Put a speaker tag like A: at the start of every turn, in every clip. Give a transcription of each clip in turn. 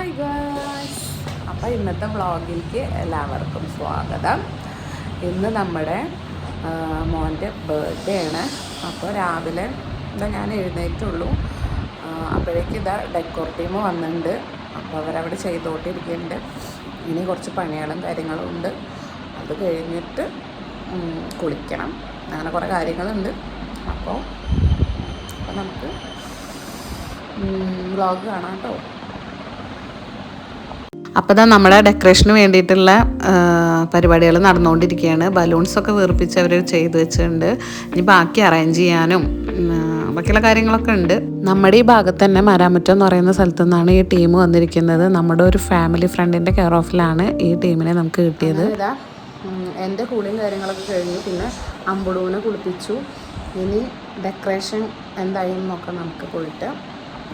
A: Hi guys, അപ്പോൾ ഇന്നത്തെ വ്ളോഗിലേക്ക് എല്ലാവർക്കും സ്വാഗതം. ഇന്ന് നമ്മുടെ മോൻ്റെ ബർത്ത്ഡേ ആണ്. അപ്പോൾ രാവിലെ ഞാൻ എഴുന്നേറ്റുള്ളൂ. അപ്പോഴേക്കും ഡെക്കോർ ടീം വന്നിട്ടുണ്ട്. അപ്പോൾ അവരവിടെ ചെയ്തുകൊണ്ടിരിക്കുന്നുണ്ട്. ഇനി കുറച്ച് പണികളും കാര്യങ്ങളും ഉണ്ട്. അത് കഴിഞ്ഞിട്ട് കുളിക്കണം. അങ്ങനെ കുറേ കാര്യങ്ങളുണ്ട്. അപ്പോൾ നമുക്ക് വ്ളോഗ് കാണാം കേട്ടോ. അപ്പോൾ നമ്മുടെ ഡെക്കറേഷന് വേണ്ടിയിട്ടുള്ള പരിപാടികൾ നടന്നുകൊണ്ടിരിക്കുകയാണ്. ബലൂൺസൊക്കെ വീർപ്പിച്ച് അവർ ചെയ്ത് വെച്ചിട്ടുണ്ട്. ഇനി ബാക്കി അറേഞ്ച് ചെയ്യാനും ബാക്കിയുള്ള കാര്യങ്ങളൊക്കെ ഉണ്ട്. നമ്മുടെ ഈ ഭാഗത്ത് തന്നെ മരാമറ്റം എന്ന് പറയുന്ന സ്ഥലത്തു നിന്നാണ് ഈ ടീം വന്നിരിക്കുന്നത്. നമ്മുടെ ഒരു ഫാമിലി ഫ്രണ്ടിൻ്റെ കെയർ ഓഫിലാണ് ഈ ടീമിനെ നമുക്ക് കിട്ടിയത്. എൻ്റെ കൂളിയും കാര്യങ്ങളൊക്കെ കഴിഞ്ഞു. പിന്നെ അമ്പുടൂനെ കുളിപ്പിച്ചു. ഇനി ഡെക്കറേഷൻ എന്തായി നോക്കാം നമുക്ക് പോയിട്ട്.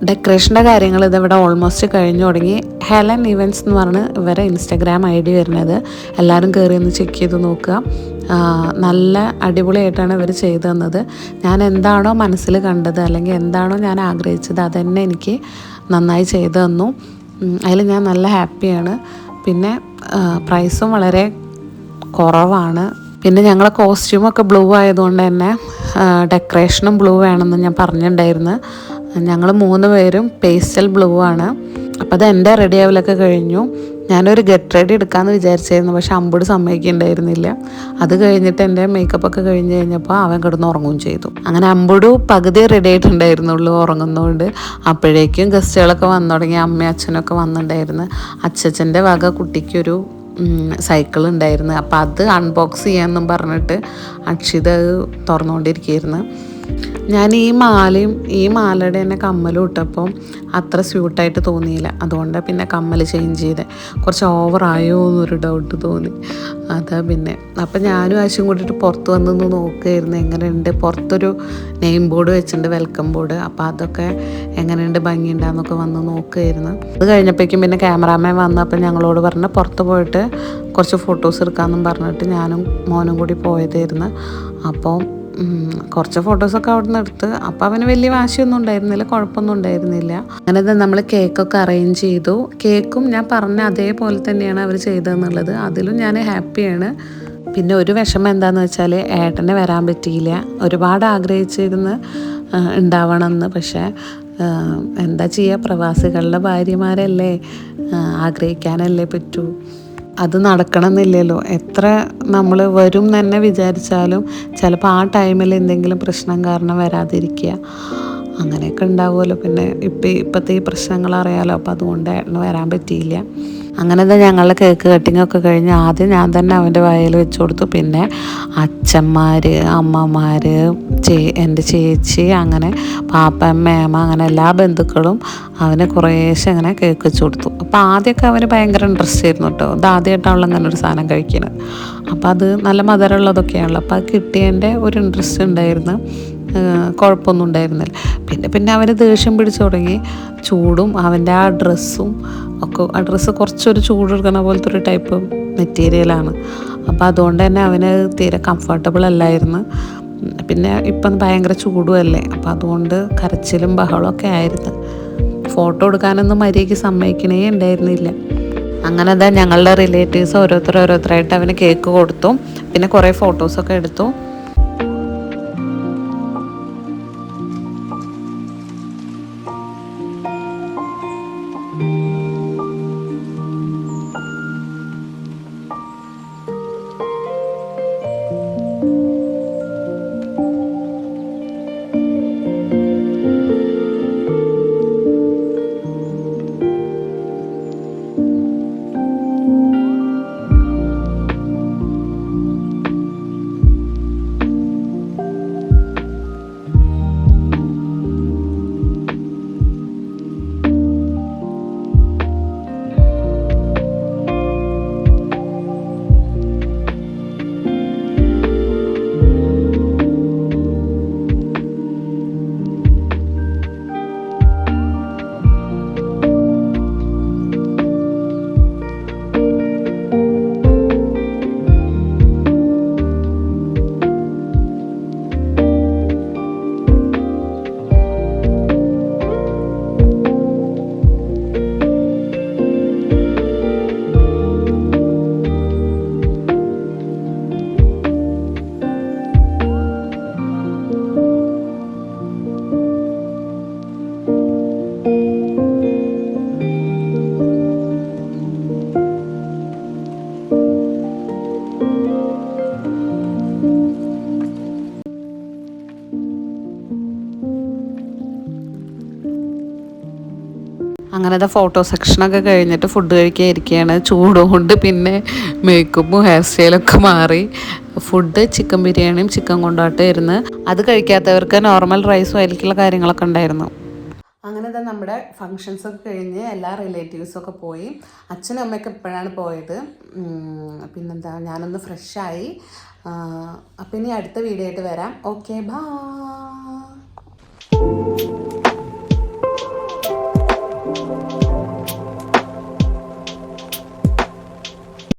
A: ഡെക്കറേഷൻ്റെ കാര്യങ്ങൾ ഇതിവിടെ ഓൾമോസ്റ്റ് കഴിഞ്ഞു തുടങ്ങി. ഹെലൻ ഇവൻറ്റ്സ് എന്ന് പറഞ്ഞ് ഇവരെ ഇൻസ്റ്റാഗ്രാം ID വരുന്നത്. എല്ലാവരും കയറി ഒന്ന് ചെക്ക് ചെയ്ത് നോക്കുക. നല്ല അടിപൊളിയായിട്ടാണ് ഇവർ ചെയ്തു തന്നത്. ഞാൻ എന്താണോ മനസ്സിൽ കണ്ടത് അല്ലെങ്കിൽ എന്താണോ ഞാൻ ആഗ്രഹിച്ചത് അതുതന്നെ എനിക്ക് നന്നായി ചെയ്തു തന്നു. അതിൽ ഞാൻ നല്ല ഹാപ്പിയാണ്. പിന്നെ പ്രൈസും വളരെ കുറവാണ്. പിന്നെ ഞങ്ങളെ കോസ്റ്റ്യൂമൊക്കെ ബ്ലൂ ആയതുകൊണ്ട് തന്നെ ഡെക്കറേഷനും ബ്ലൂ വേണമെന്ന് ഞാൻ പറഞ്ഞിട്ടുണ്ടായിരുന്നു. ഞങ്ങൾ 3 പേരും പേസ്റ്റൽ ബ്ലൂ ആണ്. അപ്പോൾ അത് എൻ്റെ റെഡി ആവലൊക്കെ കഴിഞ്ഞു. ഞാനൊരു ഗെറ്റ് റെഡി എടുക്കാമെന്ന് വിചാരിച്ചായിരുന്നു. പക്ഷെ അമ്പൂട് സമ്മതിക്കുന്നുണ്ടായിരുന്നില്ല. അത് കഴിഞ്ഞിട്ട് എൻ്റെ മേക്കപ്പൊക്കെ കഴിഞ്ഞ് കഴിഞ്ഞപ്പോൾ അവൻ കിടന്ന് ഉറങ്ങുകയും ചെയ്തു. അങ്ങനെ അമ്പൂട് പകുതി റെഡി ആയിട്ടുണ്ടായിരുന്നുള്ളൂ ഉറങ്ങുന്നതുകൊണ്ട്. അപ്പോഴേക്കും ഗസ്റ്റുകളൊക്കെ വന്നു തുടങ്ങി. അമ്മയും അച്ഛനൊക്കെ വന്നിട്ടുണ്ടായിരുന്നു. അച്ഛൻ്റെ വക കുട്ടിക്കൊരു സൈക്കിൾ ഉണ്ടായിരുന്നു. അപ്പോൾ അത് അൺബോക്സ് ചെയ്യാമെന്നും പറഞ്ഞിട്ട് അക്ഷിത തുറന്നുകൊണ്ടിരിക്കുകയായിരുന്നു. ഞാൻ ഈ മാലയുടെ തന്നെ കമ്മലും ഇട്ടപ്പോൾ അത്ര സ്യൂട്ടായിട്ട് തോന്നിയില്ല. അതുകൊണ്ട് പിന്നെ കമ്മൽ ചേഞ്ച് ചെയ്ത് കുറച്ച് ഓവറായോ എന്നൊരു ഡൗട്ട് തോന്നി. അതാ പിന്നെ അപ്പം ഞാനും ആശയും കൂടിയിട്ട് പുറത്ത് വന്നൊന്ന് നോക്കുകയായിരുന്നു എങ്ങനെയുണ്ട്. പുറത്തൊരു നെയിം ബോർഡ് വെച്ചിട്ടുണ്ട്, വെൽക്കം ബോർഡ്. അപ്പോൾ അതൊക്കെ എങ്ങനെയുണ്ട്, ഭംഗിയുണ്ടാന്നൊക്കെ വന്ന് നോക്കുകയായിരുന്നു. അത് കഴിഞ്ഞപ്പോഴേക്കും പിന്നെ ക്യാമറാമാൻ വന്നു. അപ്പം ഞങ്ങളോട് പറഞ്ഞ് പുറത്ത് പോയിട്ട് കുറച്ച് ഫോട്ടോസ് എടുക്കാമെന്നും പറഞ്ഞിട്ട് ഞാനും മോനും കൂടി പോയതായിരുന്നു. അപ്പോൾ കുറച്ച് ഫോട്ടോസൊക്കെ അവിടെ നിന്ന് എടുത്ത്. അപ്പോൾ അവന് വലിയ വാശിയൊന്നും ഉണ്ടായിരുന്നില്ല, കുഴപ്പമൊന്നും ഉണ്ടായിരുന്നില്ല. അങ്ങനെ നമ്മൾ കേക്കൊക്കെ അറേഞ്ച് ചെയ്തു. കേക്കും ഞാൻ പറഞ്ഞ അതേപോലെ തന്നെയാണ് അവർ ചെയ്തതെന്നുള്ളത്. അതിലും ഞാൻ ഹാപ്പിയാണ്. പിന്നെ ഒരു വിഷമം എന്താണെന്ന് വെച്ചാൽ ഏട്ടനെ വരാൻ പറ്റിയില്ല. ഒരുപാട് ആഗ്രഹിച്ചിരുന്ന് ഉണ്ടാവണമെന്ന്. പക്ഷേ എന്താ ചെയ്യുക, പ്രവാസികളുടെ ഭാര്യമാരല്ലേ, ആഗ്രഹിക്കാനല്ലേ പറ്റൂ. അത് നടക്കണമെന്നില്ലല്ലോ. എത്ര നമ്മൾ വരും തന്നെ വിചാരിച്ചാലും ചിലപ്പോൾ ആ ടൈമിൽ എന്തെങ്കിലും പ്രശ്നം കാരണം വരാതിരിക്കുക, അങ്ങനെയൊക്കെ ഉണ്ടാവുമല്ലോ. പിന്നെ ഇപ്പോഴത്തെ ഈ പ്രശ്നങ്ങൾ അറിയാമല്ലോ. അപ്പോൾ അതുകൊണ്ട് ഏട്ടന് വരാൻ പറ്റിയില്ല. അങ്ങനെ ഞങ്ങളുടെ കേക്ക് കട്ടിങ്ങൊക്കെ കഴിഞ്ഞ് ആദ്യം ഞാൻ തന്നെ അവൻ്റെ വായിൽ വെച്ച് കൊടുത്തു. പിന്നെ അച്ഛന്മാർ, അമ്മമാർ, എൻ്റെ ചേച്ചി, അങ്ങനെ പാപ്പ, മേമ, അങ്ങനെ എല്ലാ ബന്ധുക്കളും അവന് കുറേശ്ശെ അങ്ങനെ കേക്ക് വെച്ച് കൊടുത്തു. അപ്പോൾ ആദ്യമൊക്കെ അവന് ഭയങ്കര ഇൻട്രസ്റ്റ് ആയിരുന്നു കേട്ടോ. ഇത് ആദ്യമായിട്ടാണല്ലോ അങ്ങനെ ഒരു സാധനം കഴിക്കുന്നത്. അപ്പോൾ അത് നല്ല മധുരമുള്ളതൊക്കെയാണല്ലോ. അപ്പോൾ അത് കിട്ടിയതിൻ്റെ ഒരു ഇൻട്രസ്റ്റ് ഉണ്ടായിരുന്നു. കുഴപ്പമൊന്നും ഉണ്ടായിരുന്നില്ല. പിന്നെ അവന് ദേഷ്യം പിടിച്ചു തുടങ്ങി. ചൂടും അവൻ്റെ ആ ഡ്രസ്സും ഒക്കെ, ആ ഡ്രസ്സ് കുറച്ചൊരു ചൂടെടുക്കണ പോലത്തെ ഒരു ടൈപ്പ് മെറ്റീരിയലാണ്. അപ്പോൾ അതുകൊണ്ട് തന്നെ അവന് തീരെ കംഫർട്ടബിൾ അല്ലായിരുന്നു. പിന്നെ ഇപ്പം ഭയങ്കര ചൂടുമല്ലേ. അപ്പോൾ അതുകൊണ്ട് കരച്ചിലും ബഹളമൊക്കെ ആയിരുന്നു. ഫോട്ടോ എടുക്കാനൊന്നും മര്യാദയ്ക്ക് സമ്മതിക്കണേ ഉണ്ടായിരുന്നില്ല. അങ്ങനെ ഞങ്ങളുടെ റിലേറ്റീവ്സ് ഓരോരുത്തരായിട്ട് അവന് കേക്ക് കൊടുത്തു. പിന്നെ കുറേ ഫോട്ടോസൊക്കെ എടുത്തു. അങ്ങനത്തെ ഫോട്ടോ സെക്ഷനൊക്കെ കഴിഞ്ഞിട്ട് ഫുഡ് കഴിക്കാൻ ഇരിക്കുകയാണ്. ചൂടുകൊണ്ട് പിന്നെ മേക്കപ്പും ഹെയർ സ്റ്റൈലൊക്കെ മാറി. ഫുഡ് ചിക്കൻ ബിരിയാണിയും ചിക്കൻ കൊണ്ടാട്ടമായിരുന്നു. അത് കഴിക്കാത്തവർക്ക് നോർമൽ റൈസും അതിലേക്കുള്ള കാര്യങ്ങളൊക്കെ ഉണ്ടായിരുന്നു. അങ്ങനെ തന്നെ നമ്മുടെ ഫങ്ഷൻസൊക്കെ കഴിഞ്ഞ് എല്ലാ റിലേറ്റീവ്സൊക്കെ പോയി. അച്ഛനും അമ്മയൊക്കെ ഇപ്പോഴാണ് പോയത്. പിന്നെന്താ, ഞാനൊന്ന് ഫ്രഷായി. അപ്പം ഇനി അടുത്ത വീഡിയോ ആയിട്ട് വരാം. Okay, by.